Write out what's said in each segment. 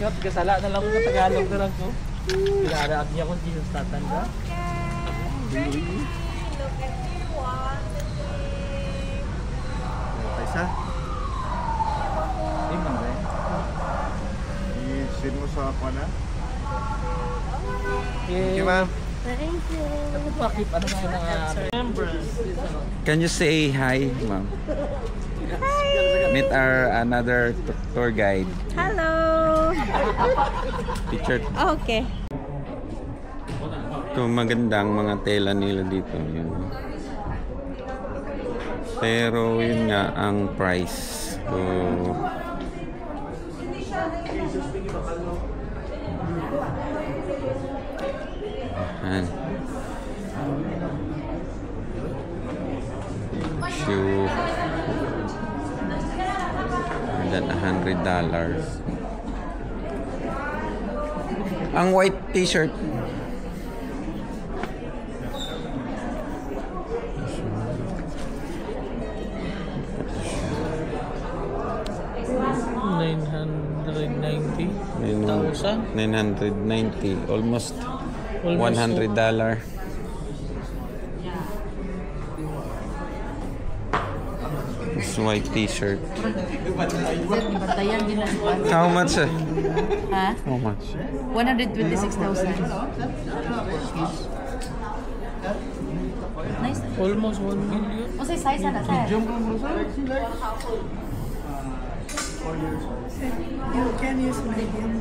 Kat kasala na lang ko Tagalog na lang ko. Pinaraan niya kung Jesus tatanda. Paisa? Imang rin. I-send mo sa ako na? Okay, ma'am. Thank you. Bakit ano nga yung remembrance? Can you say hi, ma'am? Meet our another tour guide. Hello. Picture. Okay. Ito magandang mga tela nila dito. Yun. Pero yun nga ang price. So, ayan. Shoe. More than $100. Ang white t-shirt. $990. Almost $100. This white t-shirt. How much? Ha? How much? 126,000. Nice. Almost 1 million. O say size na sir? You can use medium.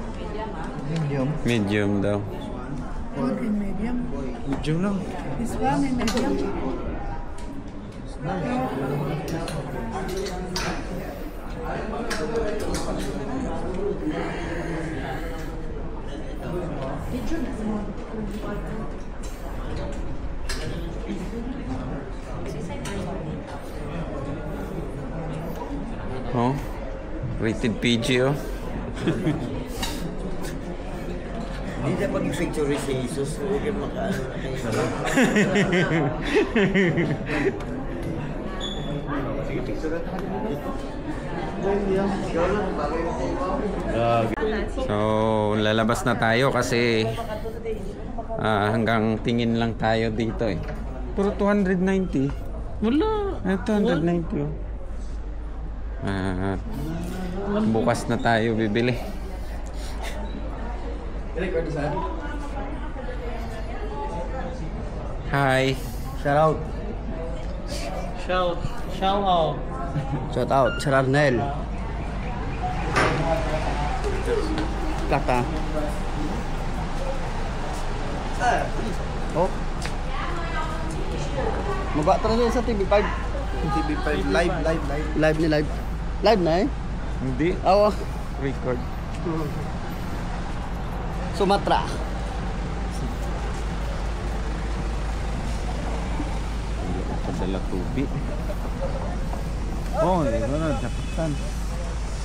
Medium daw. One in medium. Medium lang. This one in medium. Oh. Rated PG, oh. Hindi na pag-picture si Jesus. Huwag yung makaano na kayo. Sige, picture na. So, lalabas na tayo kasi hanggang tingin lang tayo dito eh. Pero 290. Wala. 290, oh. Bukas na tayo bibili. Hi. Shout out. Shout out. Shout out. Sir Arnel. Kata. Oh. Mag-aatras yun sa TV5. TV5 live. Live ni live. Live na eh. Hindi. Awa. Record. Sumatra. Padala tubig. Oh, ito na. Dapitan.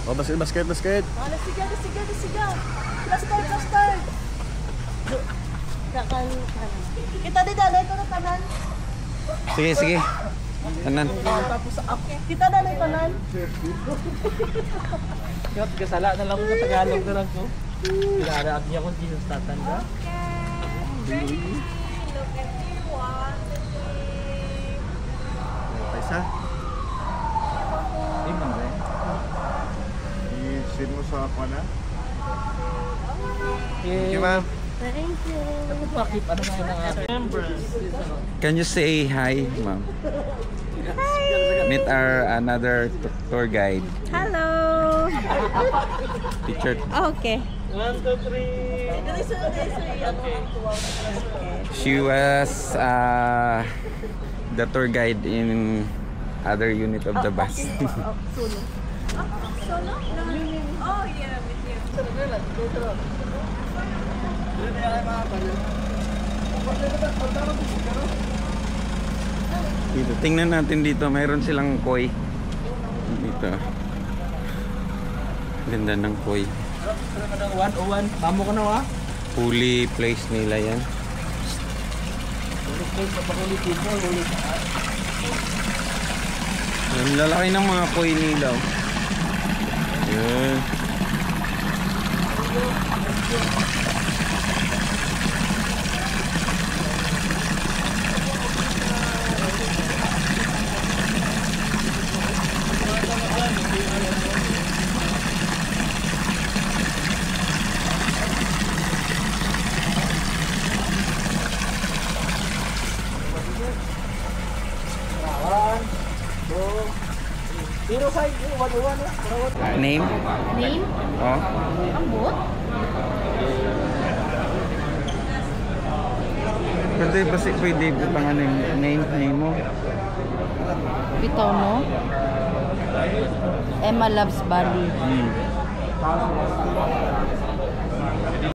Oh, basket. Sige. Let's start. Kita di dalay ko na tanan. Sige. Tanan. Kita dalay tanan. Kat kasala na lang ko Tagalog na lang ko. Pinaraan niya kung Jesus tatanda. Paisa? Imang rin. I-send mo sa ako na? Okay, ma'am. Thank you. Bakit ano nga yung remembrance? Can you say hi, ma'am? Meet our another tour guide. Hello. Picture. Okay. 1, 2, 3. Okay. She was the tour guide in other unit of the bus. Solo? Oh yeah, with you. Dito, tingnan natin dito, mayroon silang koi. Dito. Ganda ng koi. 101. Tamo ka na wa? Fully place nila yan. Ang lalaki ng mga koi nila. Oh. Yan. Name? Name? Oh. Ambot? Pwede ba pwede pang ano yung name mo? Bitono? Emma Loves Bali. Hmm.